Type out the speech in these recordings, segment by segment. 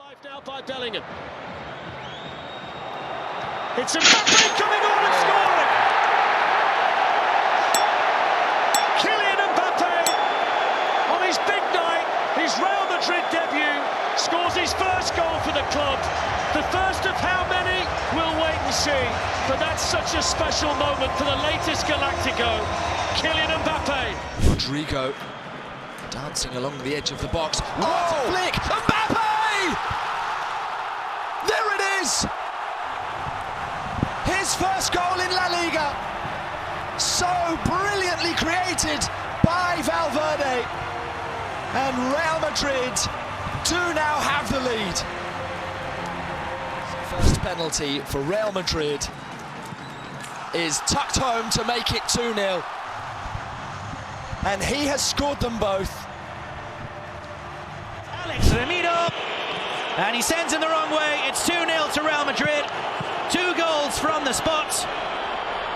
Life now by Bellingham. It's Mbappé coming on and scoring. Kylian Mbappé on his big night, his Real Madrid debut, scores his first goal for the club. The first of how many, we'll wait and see. But that's such a special moment for the latest Galactico, Kylian Mbappé. Rodrigo dancing along the edge of the box. What a flick! Mbappé! There it is! His first goal in La Liga. So brilliantly created by Valverde. And Real Madrid do now have the lead. First penalty for Real Madrid is tucked home to make it 2-0. And he has scored them both. Alex Ramiro, and he sends him the wrong way. It's 2-0 to Real Madrid. 2 goals from the spot,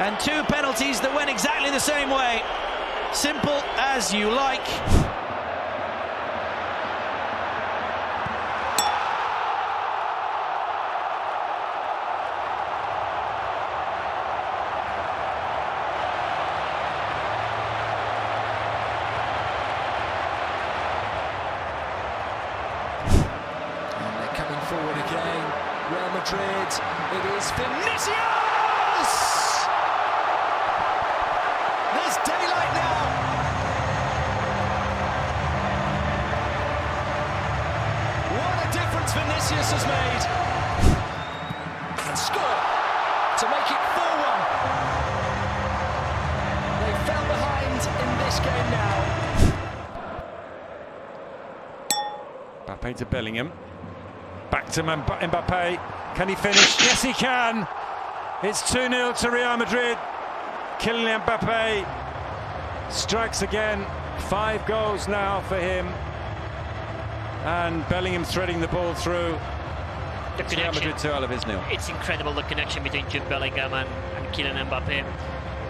and 2 penalties that went exactly the same way. Simple as you like. Forward again, Real Madrid, it is Vinicius! There's daylight now! What a difference Vinicius has made! And score to make it 4-1. They fell behind in this game now. Mbappé to Bellingham. Back to Mbappé. Can he finish? Yes, he can. It's 2-0 to Real Madrid. Kylian Mbappé strikes again. 5 goals now for him. And Bellingham threading the ball through. Real Madrid 2 out of his nil. It's incredible, the connection between Jude Bellingham and Kylian Mbappé.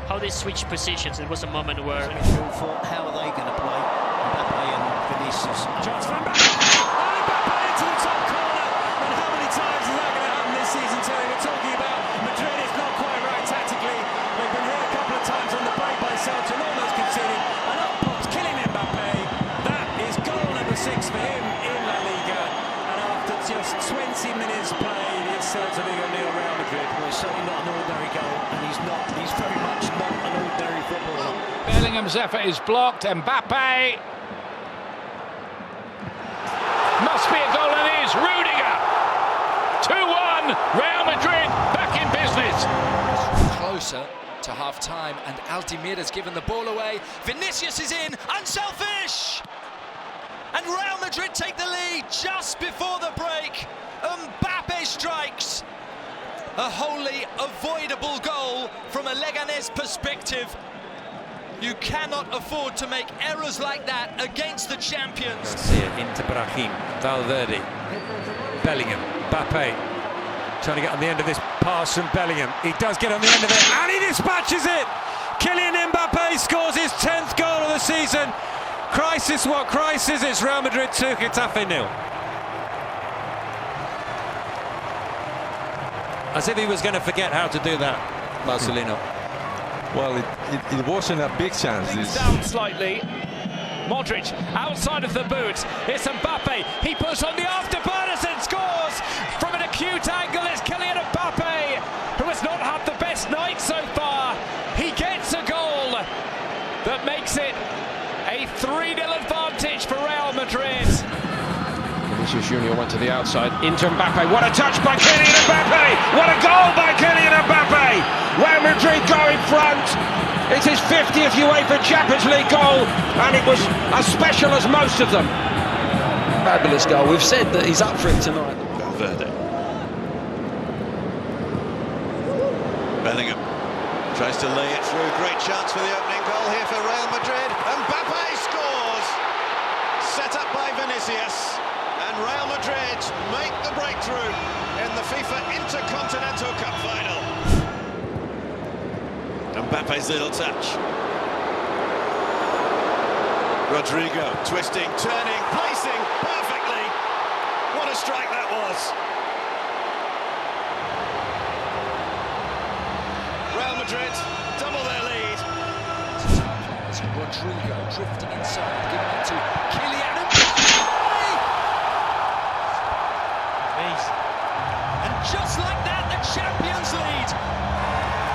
How they switch positions. There was a moment where... How are they going to play? Mbappé and Vinicius. Chance for Mbappé! For him in La Liga, and after just 20 minutes played, it's Celta Vigo nil Real Madrid. Well, it's certainly not an ordinary goal, and he's very much not an ordinary footballer. Bellingham's effort is blocked. Mbappé must be a goal, and it is. Rudiger 2-1. Real Madrid back in business. Closer to half-time, and Altimira's given the ball away. Vinicius is in, unselfish! And Real Madrid take the lead just before the break. Mbappé strikes. A wholly avoidable goal from a Leganés perspective. You cannot afford to make errors like that against the champions. Garcia into Brahim, Valverde, Bellingham, Mbappé. Trying to get on the end of this pass from Bellingham. He does get on the end of it, and he dispatches it! Kylian Mbappé scores his 10th goal of the season. Crisis, what crisis? It's Real Madrid 2, Getafe 0. As if he was going to forget how to do that, Marcelino. Well, it wasn't a big chance. Things down slightly. Modric outside of the boot. It's Mbappé. He puts on the afterburners and scores from an acute angle. It's Kylian Mbappé, who has not had the best night so far. He gets a goal that makes it a 3-0 advantage for Real Madrid. Vinicius Junior went to the outside, into Mbappé. What a touch by Kylian Mbappé! What a goal by Kylian Mbappé! Real Madrid go in front. It's his 50th UEFA Champions League goal, and it was as special as most of them. Fabulous goal. We've said that he's up for it tonight. Valverde. Bellingham tries to lay it through. Great chance for the opening goal here for Real Madrid. Mbappé scores! Set up by Vinicius. And Real Madrid make the breakthrough in the FIFA Intercontinental Cup final. Mbappe's little touch. Rodrigo twisting, turning, placing perfectly. What a strike that was. scores. Real Madrid double their lead. As Rodrigo drifting inside, giving it to Kylian Mbappé. Amazing. And just like that, the Champions lead.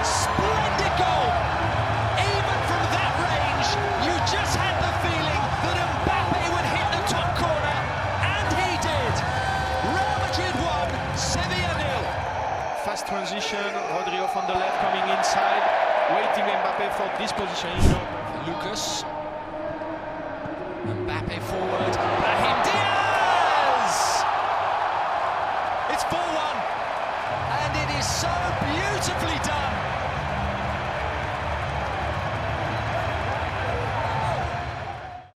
Splendid goal. Even from that range, you just had the feeling that Mbappé would hit the top corner, and he did. Real Madrid won, Sevilla 0. Fast transition, Rodrigo from the left coming inside, waiting Mbappé for this position. Lucas. Mbappé forward.